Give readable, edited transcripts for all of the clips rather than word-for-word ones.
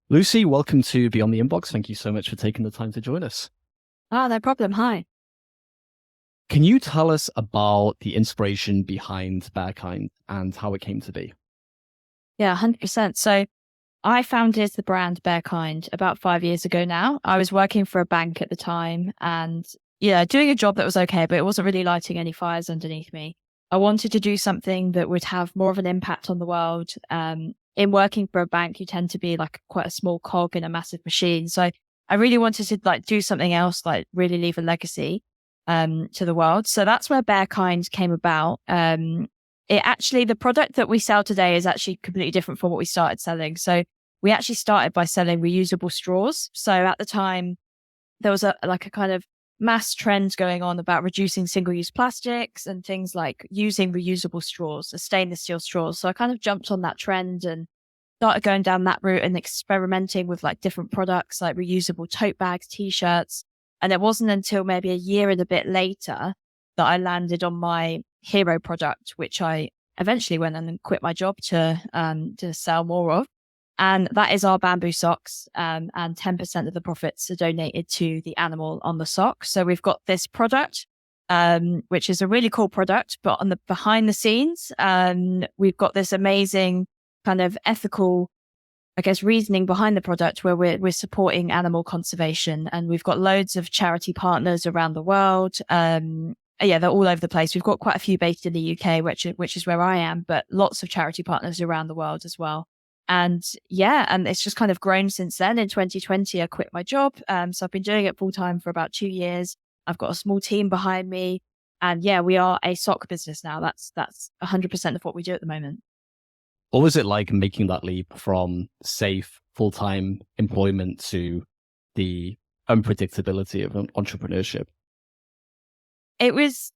Lucy, welcome to Beyond the Inbox. Thank you so much for taking the time to join us. Oh, no problem. Hi. Can you tell us about the inspiration behind Bearkind and how it came to be? Yeah, 100%. So I founded the brand Bearkind about 5 years ago now. I was working for a bank at the time and, yeah, doing a job that was okay, but it wasn't really lighting any fires underneath me. I wanted to do something that would have more of an impact on the world. In working for a bank, you tend to be like quite a small cog in a massive machine. So I really wanted to like do something else, like really leave a legacy to the world. So that's where Bearkind came about. The product that we sell today is actually completely different from what we started selling. So we actually started by selling reusable straws. So at the time, there was a kind of mass trend going on about reducing single-use plastics and things like using reusable straws, stainless steel straws. So I kind of jumped on that trend and started going down that route and experimenting with like different products like reusable tote bags, t-shirts. And it wasn't until maybe a year and a bit later that I landed on my hero product, which I eventually went and quit my job to sell more of. And that is our bamboo socks. And 10% of the profits are donated to the animal on the sock. So we've got this product, which is a really cool product, but on the behind the scenes, we've got this amazing kind of ethical, I guess, reasoning behind the product where we're supporting animal conservation. And we've got loads of charity partners around the world. Yeah, they're all over the place. We've got quite a few based in the UK, which is where I am, but lots of charity partners around the world as well. And yeah, and it's just kind of grown since then. In 2020, I quit my job. So I've been doing it full time for about 2 years. I've got a small team behind me. And yeah, we are a sock business now. That's 100% of what we do at the moment. What was it like making that leap from safe full-time employment to the unpredictability of entrepreneurship? It was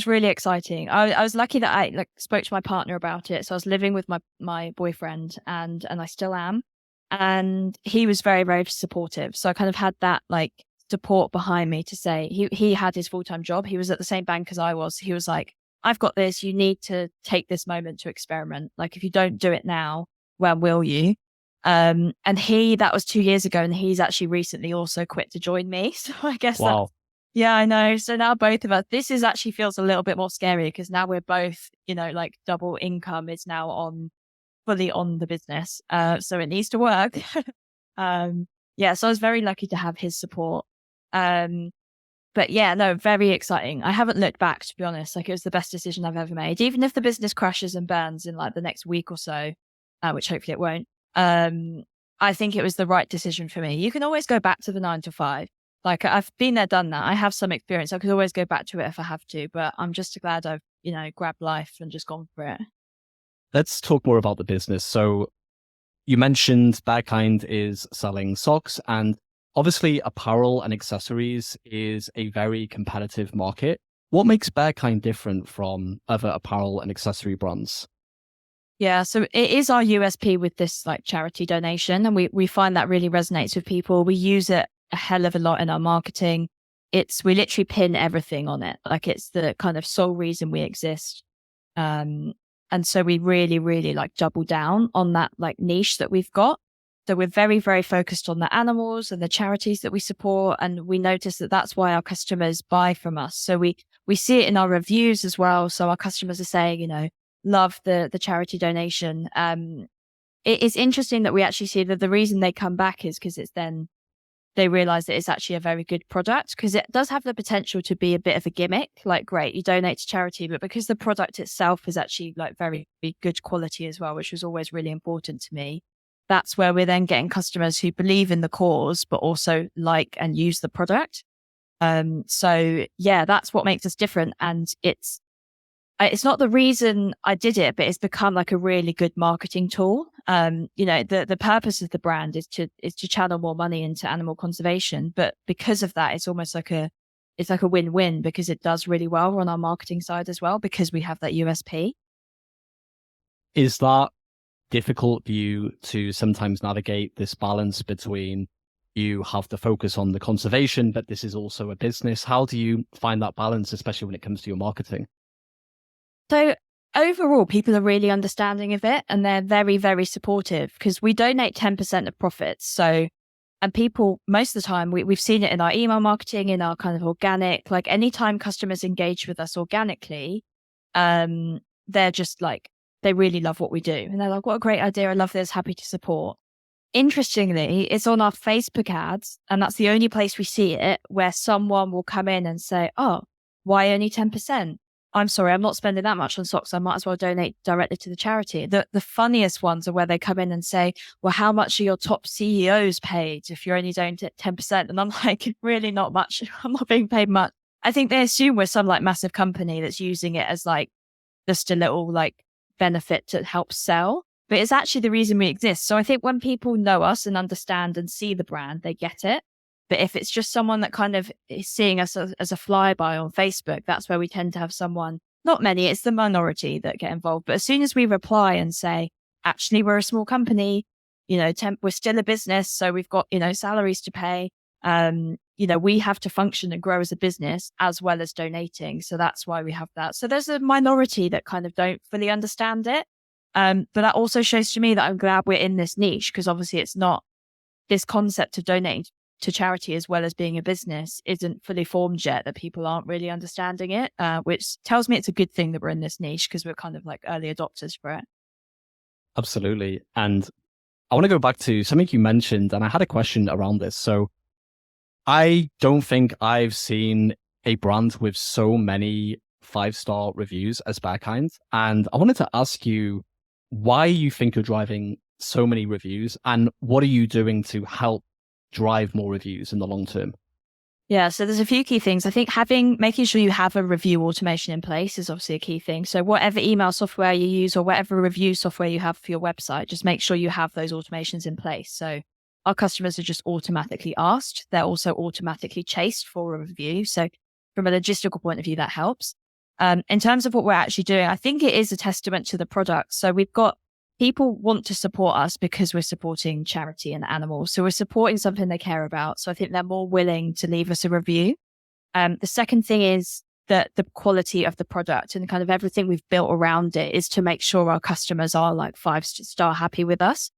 really exciting. I was lucky that I like spoke to my partner about it. So I was living with my boyfriend and I still am. And he was very, very supportive. So I kind of had that like support behind me to say he had his full-time job. He was at the same bank as I was. He was like, I've got this. You need to take this moment to experiment. Like if you don't do it now, when will you? And that was 2 years ago, and he's actually recently also quit to join me. So I guess that Wow. yeah, I know. So now both of us, this is actually feels a little bit more scary because now we're both, like double income is now fully on the business. So it needs to work. Yeah, so I was very lucky to have his support. Um, but yeah, no, very exciting. I haven't looked back, to be honest. Like it was the best decision I've ever made. Even if the business crashes and burns in like the next week or so, which hopefully it won't. I think it was the right decision for me. You can always go back to the 9 to 5. Like I've been there, done that. I have some experience. I could always go back to it if I have to, but I'm just glad I've, grabbed life and just gone for it. Let's talk more about the business. So you mentioned Bearkind is selling socks, and obviously apparel and accessories is a very competitive market. What makes Bearkind different from other apparel and accessory brands? Yeah, so it is our USP with this like charity donation, and we find that really resonates with people. We use it a hell of a lot in our marketing. We literally pin everything on it. Like it's the kind of sole reason we exist. Um, and so we really, really like double down on that like niche that we've got. So we're very, very focused on the animals and the charities that we support. And we notice that that's why our customers buy from us. So we see it in our reviews as well. So our customers are saying, love the charity donation. It is interesting that we actually see that the reason they come back is because it's then they realize that it's actually a very good product because it does have the potential to be a bit of a gimmick. Like, great, you donate to charity, but because the product itself is actually like very, very good quality as well, which was always really important to me. That's where we're then getting customers who believe in the cause, but also like and use the product. So yeah, that's what makes us different. And it's not the reason I did it, but it's become like a really good marketing tool. The purpose of the brand is to channel more money into animal conservation. But because of that, it's almost like it's like a win-win because it does really well on our marketing side as well, because we have that USP. Is that difficult for you to sometimes navigate this balance between you have to focus on the conservation, but this is also a business? How do you find that balance, especially when it comes to your marketing? So overall, people are really understanding of it and they're very, very supportive because we donate 10% of profits. So, and people, most of the time, we've seen it in our email marketing, in our kind of organic, like anytime customers engage with us organically, they're just like, they really love what we do. And they're like, what a great idea. I love this. Happy to support. Interestingly, it's on our Facebook ads, and that's the only place we see it where someone will come in and say, oh, why only 10%? I'm sorry, I'm not spending that much on socks. I might as well donate directly to the charity. The funniest ones are where they come in and say, well, how much are your top CEOs paid if you're only donating 10%? And I'm like, really not much. I'm not being paid much. I think they assume we're some like massive company that's using it as like just a little like benefit to help sell. But it's actually the reason we exist. So I think when people know us and understand and see the brand, they get it. But if it's just someone that kind of is seeing us as a flyby on Facebook, that's where we tend to have someone, not many, it's the minority that get involved. But as soon as we reply and say, actually, we're a small company, we're still a business. So we've got, salaries to pay. We have to function and grow as a business as well as donating. So that's why we have that. So there's a minority that kind of don't fully understand it. But that also shows to me that I'm glad we're in this niche because obviously it's not this concept of donating to charity as well as being a business isn't fully formed yet, that people aren't really understanding it, which tells me it's a good thing that we're in this niche because we're kind of like early adopters for it. Absolutely. And I want to go back to something you mentioned, and I had a question around this. So I don't think I've seen a brand with so many 5-star reviews as Bearkind. And I wanted to ask you why you think you're driving so many reviews and what are you doing to help drive more reviews in the long term? Yeah, so there's a few key things. I think making sure you have a review automation in place is obviously a key thing. So whatever email software you use or whatever review software you have for your website, just make sure you have those automations in place. So our customers are just automatically asked. They're also automatically chased for a review. So from a logistical point of view, that helps. In terms of what we're actually doing, I think it is a testament to the product. So we've got people want to support us because we're supporting charity and animals. So we're supporting something they care about. So I think they're more willing to leave us a review. The second thing is that the quality of the product and kind of everything we've built around it is to make sure our customers are like 5-star happy with us.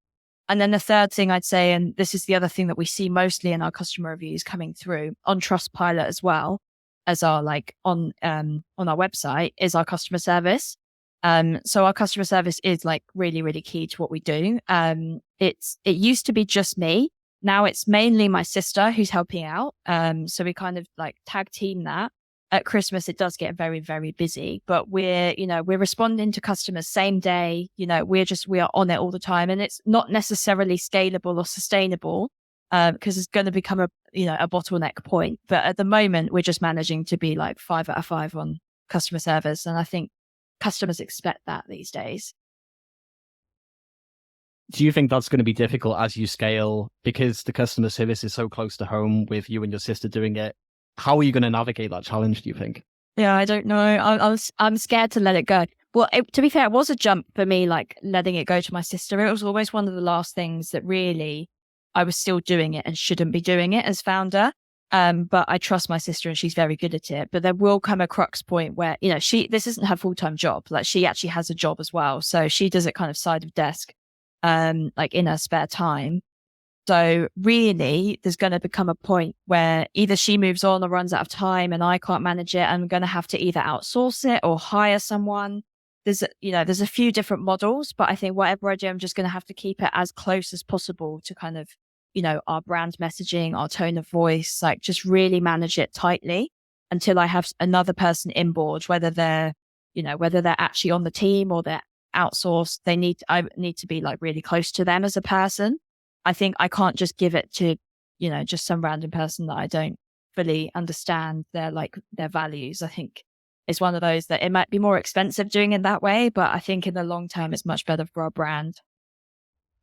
And then the third thing I'd say, and this is the other thing that we see mostly in our customer reviews coming through on Trustpilot as well as our like on our website, is our customer service. So our customer service is like really, really key to what we do. It used to be just me. Now it's mainly my sister who's helping out. So we kind of like tag team that. At Christmas, it does get very, very busy, but we're responding to customers same day. We are on it all the time, and it's not necessarily scalable or sustainable because it's going to become a bottleneck point. But at the moment, we're just managing to be like 5 out of 5 on customer service, and I think customers expect that these days. Do you think that's going to be difficult as you scale because the customer service is so close to home with you and your sister doing it? How are you going to navigate that challenge, do you think? Yeah, I don't know. I'm scared to let it go. Well, to be fair, it was a jump for me, like letting it go to my sister. It was always one of the last things that really I was still doing it and shouldn't be doing it as founder. But I trust my sister and she's very good at it. But there will come a crux point where, this isn't her full-time job. Like she actually has a job as well. So she does it kind of side of desk, like in her spare time. So really there's going to become a point where either she moves on or runs out of time and I can't manage it. I'm going to have to either outsource it or hire someone. There's a few different models, but I think whatever I do, I'm just going to have to keep it as close as possible to kind of, our brand messaging, our tone of voice, like just really manage it tightly until I have another person in board, whether they're actually on the team or they're outsourced. I need to be like really close to them as a person. I think I can't just give it to, just some random person that I don't fully understand their values. I think it's one of those that it might be more expensive doing it that way, but I think in the long term, it's much better for our brand.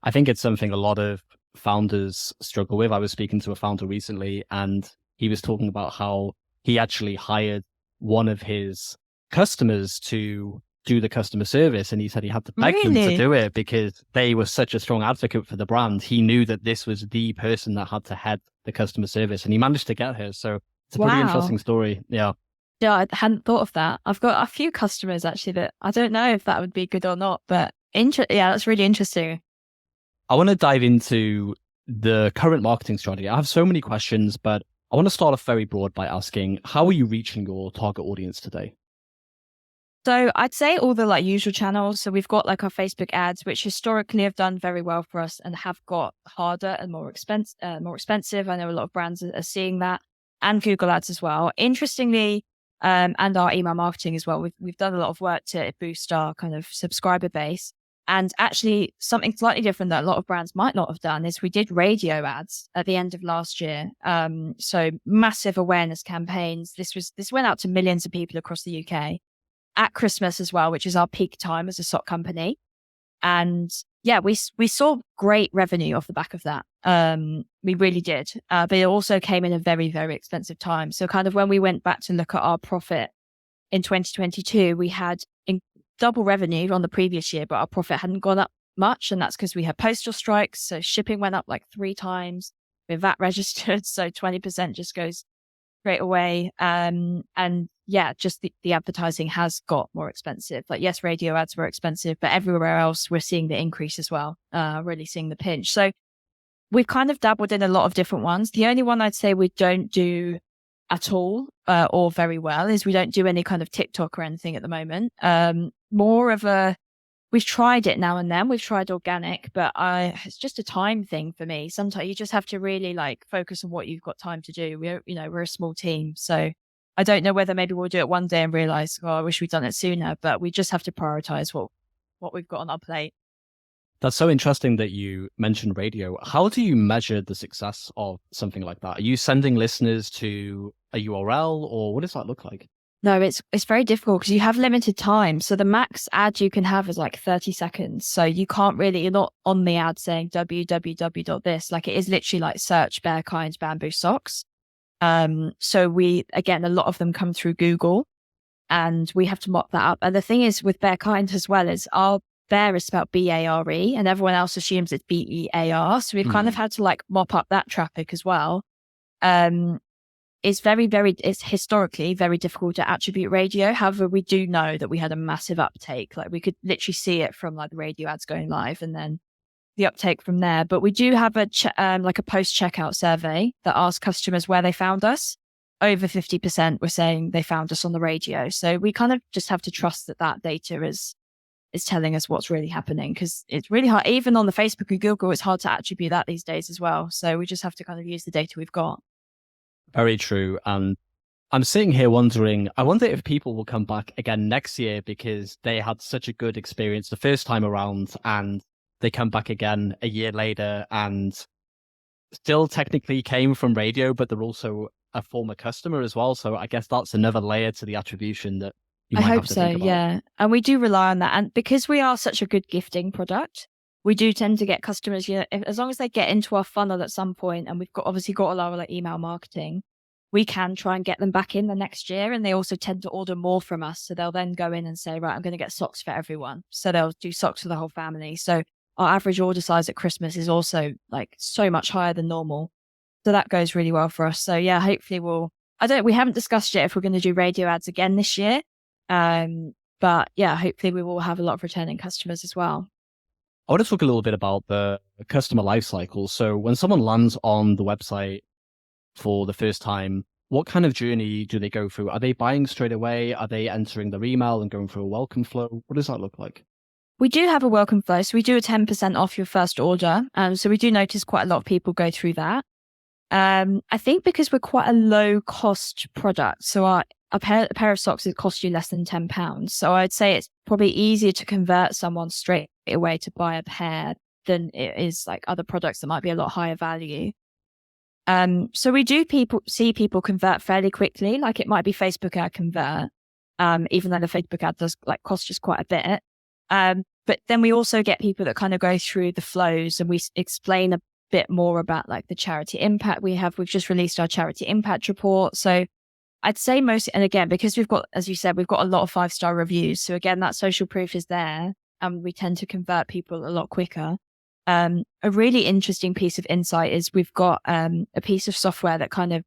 I think it's something a lot of founders struggle with. I was speaking to a founder recently and he was talking about how he actually hired one of his customers to do the customer service. And he said he had to beg them to do it because they were such a strong advocate for the brand. He knew that this was the person that had to head the customer service and he managed to get her. So it's a pretty interesting story. Yeah. Yeah, I hadn't thought of that. I've got a few customers actually that I don't know if that would be good or not, but yeah, that's really interesting. I want to dive into the current marketing strategy. I have so many questions, but I want to start off very broad by asking, how are you reaching your target audience today? So I'd say all the like usual channels. So we've got like our Facebook ads, which historically have done very well for us and have got harder and more expensive. I know a lot of brands are seeing that, and Google ads as well. Interestingly, and our email marketing as well. We've done a lot of work to boost our kind of subscriber base. And actually, something slightly different that a lot of brands might not have done is we did radio ads at the end of last year. So massive awareness campaigns. This went out to millions of people across the UK at Christmas as well, which is our peak time as a sock company. And yeah, we saw great revenue off the back of that. We really did. But it also came in a very, very expensive time. So kind of when we went back to look at our profit in 2022, we had double revenue on the previous year, but our profit hadn't gone up much. And that's because we had postal strikes. So shipping went up like 3 times. We're VAT registered. So 20% just goes straight away. And yeah, just the advertising has got more expensive. Like, yes, radio ads were expensive, but everywhere else we're seeing the increase as well, really seeing the pinch. So we've kind of dabbled in a lot of different ones. The only one I'd say we don't do at all or very well is we don't do any kind of TikTok or anything at the moment. More of a, we've tried it now and then. We've tried organic, but it's just a time thing for me. Sometimes you just have to really like focus on what you've got time to do. We're a small team, so I don't know whether maybe we'll do it one day and realize, oh, I wish we'd done it sooner, but we just have to prioritize what we've got on our plate. That's so interesting that you mentioned radio. How do you measure the success of something like that? Are you sending listeners to a URL, or what does that look like? No, it's very difficult because you have limited time. So the max ad you can have is like 30 seconds. So you're not on the ad saying www.this. Like, it is literally like search Bear Kind bamboo socks. So again, a lot of them come through Google and we have to mop that up. And the thing is with Bear Kind as well is our bear is spelled B-A-R-E and everyone else assumes it's B-E-A-R. So we've kind of had to like mop up that traffic as well. It's historically very difficult to attribute radio. However, we do know that we had a massive uptake. Like, we could literally see it from like the radio ads going live and then the uptake from there. But we do have a post checkout survey that asks customers where they found us. Over 50% were saying they found us on the radio. So we kind of just have to trust that data is telling us what's really happening, because it's really hard. Even on the Facebook and Google, it's hard to attribute that these days as well. So we just have to kind of use the data we've got. Very true. And I'm sitting here wondering, I wonder if people will come back again next year because they had such a good experience the first time around and they come back again a year later and still technically came from radio, but they're also a former customer as well. So I guess that's another layer to the attribution that you I might hope have to so, think about. yeah. And we do rely on that. And because we are such a good gifting product, we do tend to get customers, as long as they get into our funnel at some point, and we've obviously got a lot of like email marketing, we can try and get them back in the next year. And they also tend to order more from us. So they'll then go in and say, right, I'm going to get socks for everyone. So they'll do socks for the whole family. So our average order size at Christmas is also like so much higher than normal. So that goes really well for us. So yeah, hopefully we haven't discussed yet if we're going to do radio ads again this year. But yeah, hopefully we will have a lot of returning customers as well. I want to talk a little bit about the customer life cycle. So when someone lands on the website for the first time, what kind of journey do they go through? Are they buying straight away? Are they entering their email and going through a welcome flow? What does that look like? We do have a welcome flow. So we do a 10% off your first order. So we do notice quite a lot of people go through that. I think because we're quite a low cost product. So a pair of socks, it costs you less than £10. So I'd say it's probably easier to convert someone straight away to buy a pair than it is like other products that might be a lot higher value. So we do see people convert fairly quickly. Like, it might be Facebook ad convert, even though the Facebook ad does like cost us quite a bit. But then we also get people that kind of go through the flows, and we explain a bit more about like the charity impact we have. We've just released our charity impact report. So I'd say and again, because we've got, as you said, we've got a lot of 5-star reviews. So again, that social proof is there, and we tend to convert people a lot quicker. A really interesting piece of insight is we've got a piece of software that kind of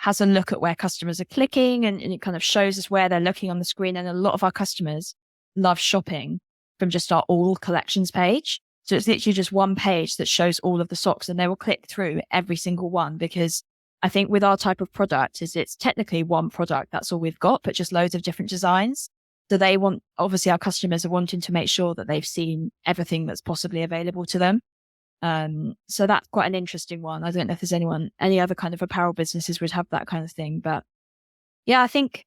has a look at where customers are clicking, and it kind of shows us where they're looking on the screen. And a lot of our customers love shopping from just our all collections page. So it's literally just one page that shows all of the socks, and they will click through every single one, because I think with our type of product is it's technically one product. That's all we've got, but just loads of different designs. So they want, obviously our customers are wanting to make sure that they've seen everything that's possibly available to them. So that's quite an interesting one. I don't know if there's any other kind of apparel businesses would have that kind of thing, but yeah, I think,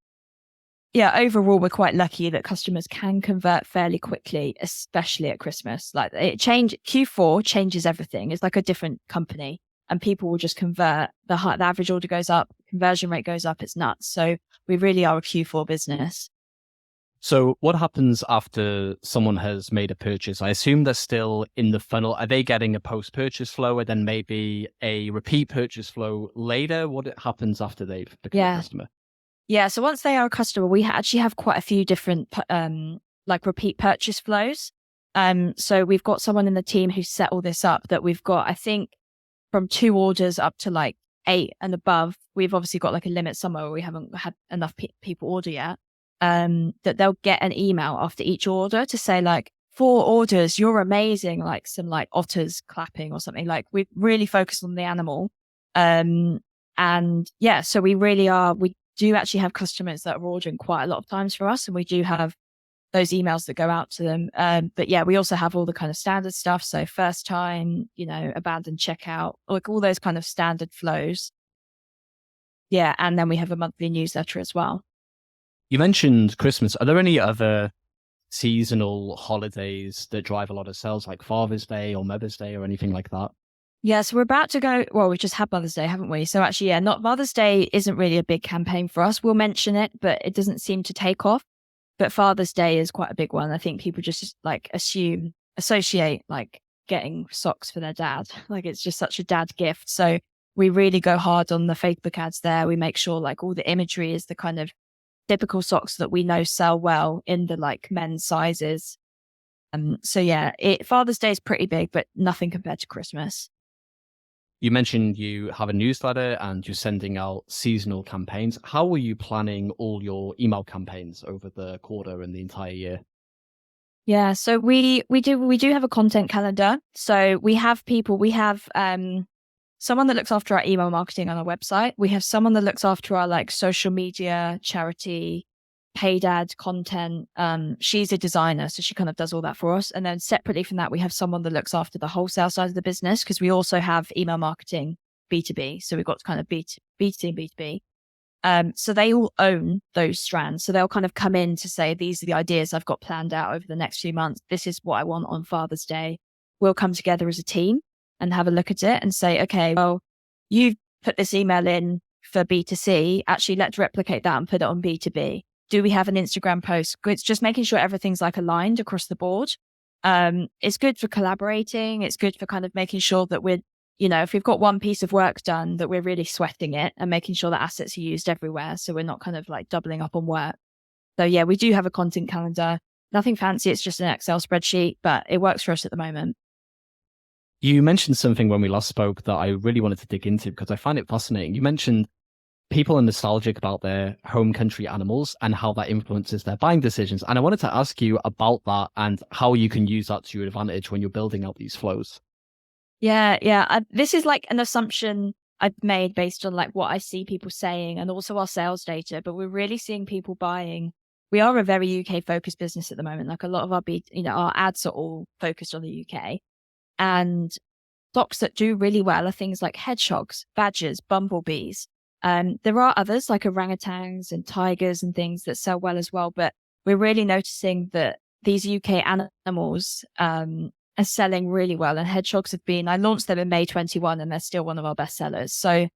yeah, overall, we're quite lucky that customers can convert fairly quickly, especially at Christmas. Like Q4 changes everything. It's like a different company, and people will just convert. The average order goes up, conversion rate goes up. It's nuts. So we really are a Q4 business. So what happens after someone has made a purchase? I assume they're still in the funnel. Are they getting a post-purchase flow and then maybe a repeat purchase flow later? What happens after they've become a customer? Yeah. So once they are a customer, we actually have quite a few different like repeat purchase flows. So we've got someone in the team who set all this up, that we've got, I think, from 2 orders up to like 8 and above. We've obviously got like a limit somewhere where we haven't had enough people order yet. That they'll get an email after each order to say like, 4 orders, you're amazing, like some like otters clapping or something. Like we really focus on the animal. And yeah, so we do actually have customers that are ordering quite a lot of times for us, and we do have those emails that go out to them. But yeah, we also have all the kind of standard stuff. So first time, abandoned checkout, like all those kind of standard flows. Yeah. And then we have a monthly newsletter as well. You mentioned Christmas. Are there any other seasonal holidays that drive a lot of sales, like Father's Day or Mother's Day or anything like that? Yeah, so we're about to go, well, we just had Mother's Day, haven't we? So actually, yeah, not Mother's Day isn't really a big campaign for us. We'll mention it, but it doesn't seem to take off. But Father's Day is quite a big one. I think people just like associate like getting socks for their dad. Like it's just such a dad gift. So we really go hard on the Facebook ads there. We make sure like all the imagery is the kind of typical socks that we know sell well in the like men's sizes. So yeah, Father's Day is pretty big, but nothing compared to Christmas. You mentioned you have a newsletter and you're sending out seasonal campaigns. How are you planning all your email campaigns over the quarter and the entire year? Yeah, so we do have a content calendar. So we have someone that looks after our email marketing on our website. We have someone that looks after our like social media, charity, paid ad content. She's a designer, so she kind of does all that for us. And then separately from that, we have someone that looks after the wholesale side of the business, because we also have email marketing B2B. So we've got kind of B2C and B2B. So they all own those strands. So they'll kind of come in to say, these are the ideas I've got planned out over the next few months. This is what I want on Father's Day. We'll come together as a team and have a look at it and say, okay, well, you've put this email in for B2C. Actually, let's replicate that and put it on B2B. Do we have an Instagram post? It's just making sure everything's like aligned across the board. It's good for collaborating. It's good for kind of making sure that we're, if we've got one piece of work done, that we're really sweating it and making sure that assets are used everywhere. So we're not kind of like doubling up on work. So yeah, we do have a content calendar. Nothing fancy. It's just an Excel spreadsheet, but it works for us at the moment. You mentioned something when we last spoke that I really wanted to dig into because I find it fascinating. You mentioned people are nostalgic about their home country animals and how that influences their buying decisions. And I wanted to ask you about that and how you can use that to your advantage when you're building out these flows. Yeah. This is like an assumption I've made based on like what I see people saying and also our sales data, but we're really seeing people buying. We are a very UK focused business at the moment. Like a lot of our ads are all focused on the UK. And stocks that do really well are things like hedgehogs, badgers, bumblebees. There are others like orangutans and tigers and things that sell well as well. But we're really noticing that these UK animals are selling really well. And hedgehogs I launched them in May 21 and they're still one of our best sellers. So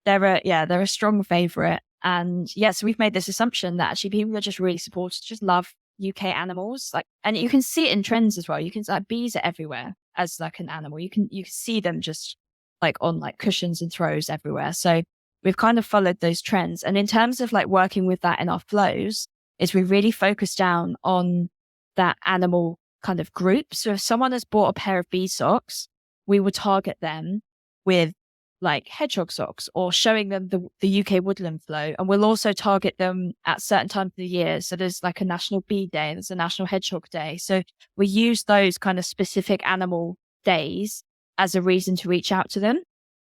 they're a strong favorite. And so we've made this assumption that actually people are just really supportive, just love UK animals. Like, and you can see it in trends as well. You can like bees are everywhere as like an animal. You can see them just like on like cushions and throws everywhere. So we've kind of followed those trends. And in terms of like working with that in our flows, is we really focus down on that animal kind of group. So if someone has bought a pair of bee socks, we will target them with like hedgehog socks or showing them the UK woodland flow. And we'll also target them at certain times of the year. So there's like a national bee day, there's a national hedgehog day. So we use those kind of specific animal days as a reason to reach out to them.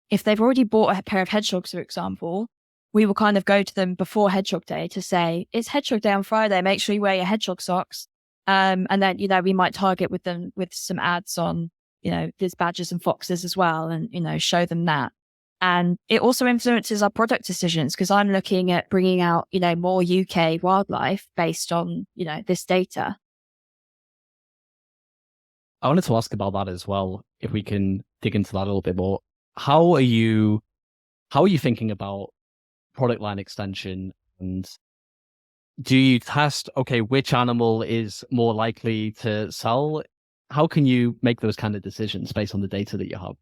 If they've already bought a pair of hedgehogs, for example, we will kind of go to them before Hedgehog Day to say, it's Hedgehog Day on Friday, make sure you wear your hedgehog socks. And then, we might target with them with some ads on, there's badgers and foxes as well, and, show them that. And it also influences our product decisions because I'm looking at bringing out, more UK wildlife based on, this data. I wanted to ask about that as well, if we can dig into that a little bit more. How are you thinking about product line extension, and do you test, okay, which animal is more likely to sell? How can you make those kind of decisions based on the data that you have?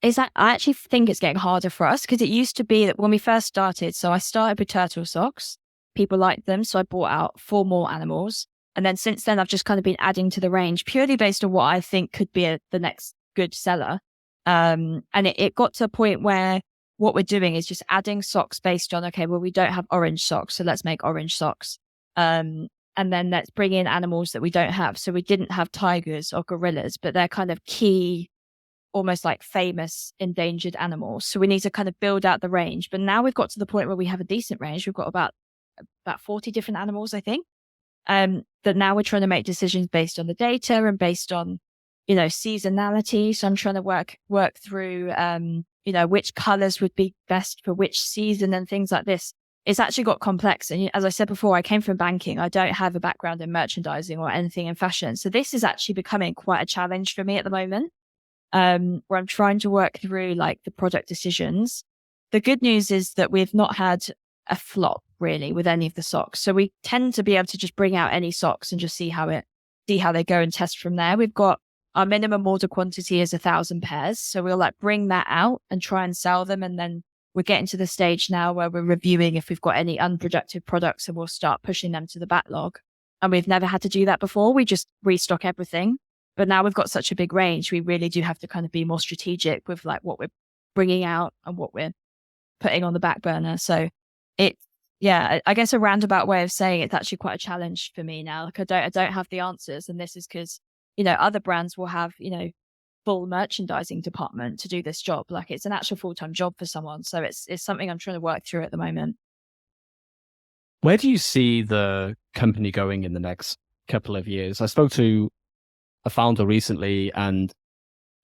I actually think it's getting harder for us because it used to be that when we first started, so I started with turtle socks, people liked them, so I brought out 4 more animals. And then since then, I've just kind of been adding to the range purely based on what I think could be the next good seller. And it got to a point where what we're doing is just adding socks based on, okay, well, we don't have orange socks, so let's make orange socks. And then let's bring in animals that we don't have. So we didn't have tigers or gorillas, but they're kind of key, almost like famous endangered animals. So we need to kind of build out the range. But now we've got to the point where we have a decent range. We've got about 40 different animals, I think. That now we're trying to make decisions based on the data and based on, seasonality. So I'm trying to work through, which colors would be best for which season and things like this. It's actually got complex. And as I said before, I came from banking. I don't have a background in merchandising or anything in fashion. So this is actually becoming quite a challenge for me at the moment, where I'm trying to work through like the product decisions. The good news is that we've not had a flop really with any of the socks. So we tend to be able to just bring out any socks and just see how they go and test from there. We've got our minimum order quantity is 1,000 pairs. So we'll like bring that out and try and sell them. And then we're getting to the stage now where we're reviewing if we've got any unproductive products and we'll start pushing them to the backlog. And we've never had to do that before. We just restock everything. But now we've got such a big range, we really do have to kind of be more strategic with like what we're bringing out and what we're putting on the back burner. So I guess a roundabout way of saying it's actually quite a challenge for me now. Like I don't have the answers. And this is because, other brands will have, full merchandising department to do this job. Like it's an actual full-time job for someone. So it's something I'm trying to work through at the moment. Where do you see the company going in the next couple of years? I spoke to a founder recently and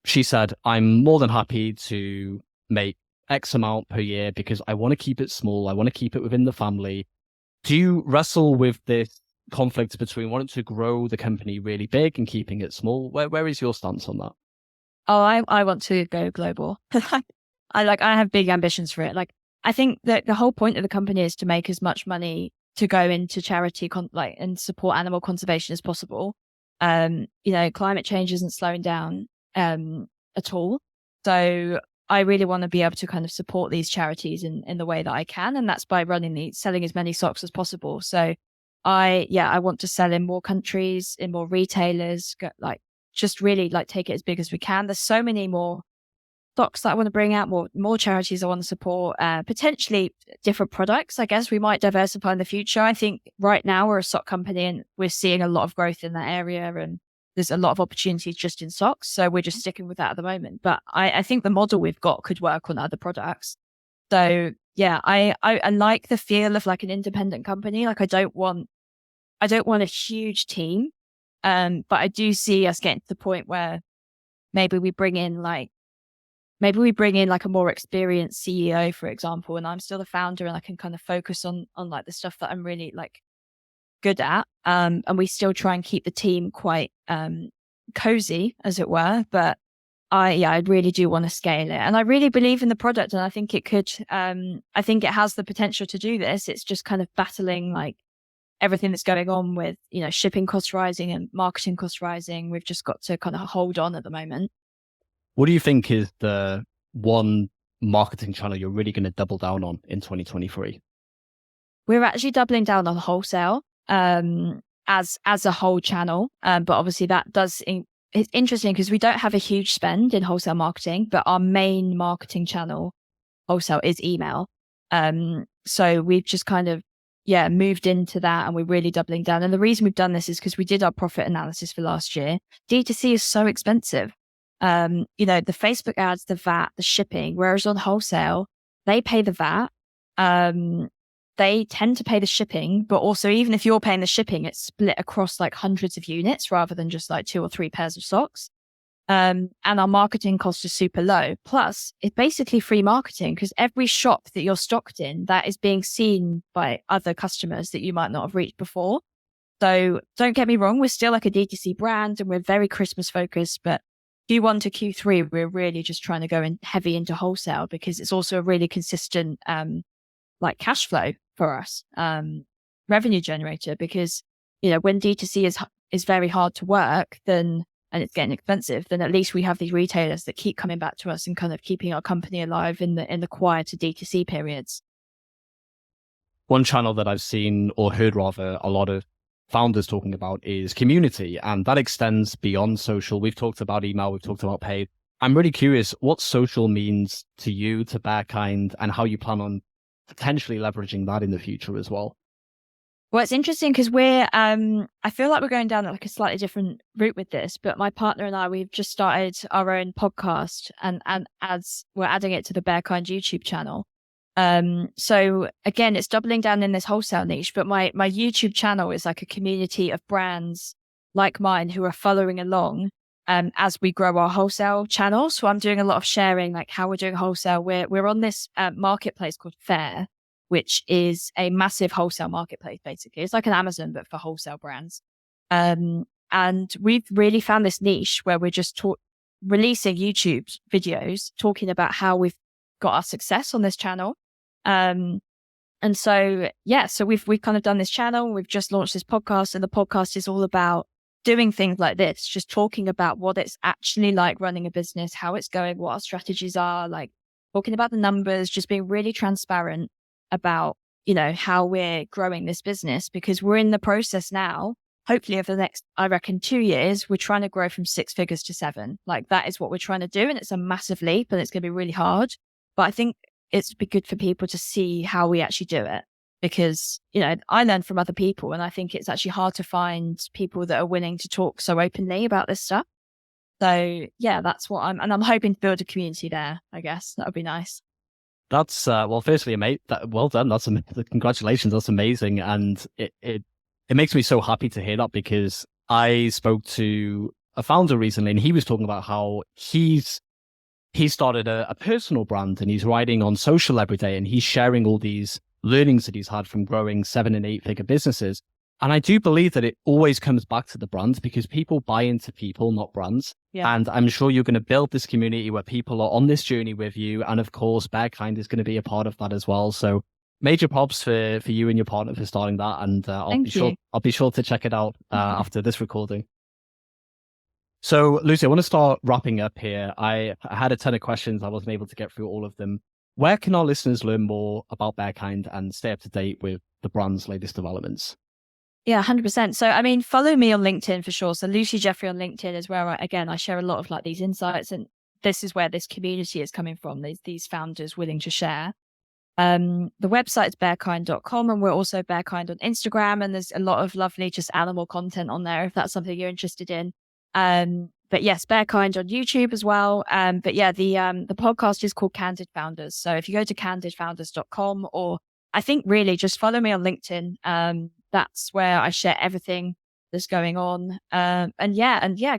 she said, I'm more than happy to make X amount per year because I want to keep it small. I want to keep it within the family. Do you wrestle with this conflict between wanting to grow the company really big and keeping it small? Where is your stance on that? Oh, I want to go global. I have big ambitions for it. Like I think that the whole point of the company is to make as much money to go into charity and support animal conservation as possible. Climate change isn't slowing down at all. So I really want to be able to kind of support these charities in the way that I can. And that's by selling as many socks as possible. So I want to sell in more countries, in more retailers, just really take it as big as we can. There's so many more socks that I want to bring out, more charities I want to support, potentially different products. I guess we might diversify in the future. I think right now we're a sock company and we're seeing a lot of growth in that area and there's a lot of opportunities just in socks. So we're just sticking with that at the moment. But I think the model we've got could work on other products. So yeah, I like the feel of like an independent company. Like I don't want a huge team. But I do see us getting to the point where maybe we bring in like a more experienced CEO, for example, and I'm still the founder and I can kind of focus on like the stuff that I'm really like good at. And we still try and keep the team quite cozy, as it were. But I really do want to scale it. And I really believe in the product and I think it could, I think it has the potential to do this. It's just kind of battling like everything that's going on with, shipping costs rising and marketing costs rising. We've just got to kind of hold on at the moment. What do you think is the one marketing channel you're really going to double down on in 2023? We're actually doubling down on wholesale as a whole channel. But obviously that does it's interesting because we don't have a huge spend in wholesale marketing, but our main marketing channel wholesale is email. So we've just kind of, moved into that, and we're really doubling down. And the reason we've done this is because we did our profit analysis for last year. D2C is so expensive. The Facebook ads, the VAT, the shipping, whereas on wholesale, they pay the VAT. They tend to pay the shipping, but also even if you're paying the shipping, it's split across like hundreds of units rather than just like 2 or 3 pairs of socks. And our marketing cost is super low. Plus, it's basically free marketing because every shop that you're stocked in, that is being seen by other customers that you might not have reached before. So don't get me wrong, we're still like a D2C brand and we're very Christmas focused, but Q1 to Q3, we're really just trying to go in heavy into wholesale because it's also a really consistent like cash flow for us, revenue generator, because when D2C is very hard to work, then and it's getting expensive, then at least we have these retailers that keep coming back to us and kind of keeping our company alive in the quieter D2C periods. One channel that I've seen or heard rather a lot of founders talking about is community, and that extends beyond social. We've talked about email, we've talked about paid. I'm really curious what social means to you, to Bearkind, and how you plan on potentially leveraging that in the future as well. Well, it's interesting because we're, I feel like we're going down like a slightly different route with this, but my partner and I, we've just started our own podcast and as we're adding it to the Bearkind YouTube channel. So again, it's doubling down in this wholesale niche, but my YouTube channel is like a community of brands like mine who are following along as we grow our wholesale channel. So I'm doing a lot of sharing, like how we're doing wholesale. We're on this marketplace called Fair, which is a massive wholesale marketplace, basically. It's like an Amazon, but for wholesale brands. And we've really found this niche where we're just releasing YouTube videos talking about how we've got our success on this channel. And so we've kind of done this channel. We've just launched this podcast, and the podcast is all about doing things like this, just talking about what it's actually like running a business, how it's going, what our strategies are, like talking about the numbers, just being really transparent about, how we're growing this business, because we're in the process now, hopefully over the next, I reckon 2 years, we're trying to grow from 6 figures to 7. Like that is what we're trying to do. And it's a massive leap and it's going to be really hard. But I think it's be good for people to see how we actually do it, because, I learn from other people, and I think it's actually hard to find people that are willing to talk so openly about this stuff. So yeah, that's what I'm hoping to build a community there. I guess that would be nice. That's well, firstly, mate, well done. That's congratulations. That's amazing, and it makes me so happy to hear that, because I spoke to a founder recently, and he was talking about how he started a personal brand, and he's writing on social every day, and he's sharing all these learnings that he's had from growing 7 and 8 figure businesses. And I do believe that it always comes back to the brand, because people buy into people, not brands. Yeah. And I'm sure you're going to build this community where people are on this journey with you. And of course, Bearkind is going to be a part of that as well. So major props for you and your partner for starting that. And I'll be sure to check it out after this recording. So Lucy, I want to start wrapping up here. I had a ton of questions. I wasn't able to get through all of them. Where can our listeners learn more about Bearkind and stay up to date with the brand's latest developments? Yeah, 100%. So, follow me on LinkedIn for sure. So Lucy Jeffrey on LinkedIn is where I share a lot of like these insights, and this is where this community is coming from. These founders willing to share. The website is bearkind.com, and we're also Bearkind on Instagram, and there's a lot of lovely just animal content on there if that's something you're interested in. But yes, Bearkind on YouTube as well. But yeah, the podcast is called Candid Founders. So if you go to candidfounders.com, or I think really just follow me on LinkedIn. That's where I share everything that's going on. And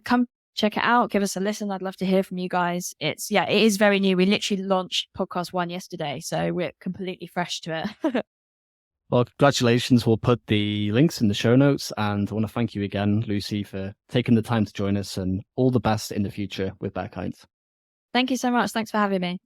come check it out. Give us a listen. I'd love to hear from you guys. It is very new. We literally launched podcast 1 yesterday, so we're completely fresh to it. Well, congratulations. We'll put the links in the show notes, and I want to thank you again, Lucy, for taking the time to join us, and all the best in the future with Bearkind. Thank you so much. Thanks for having me.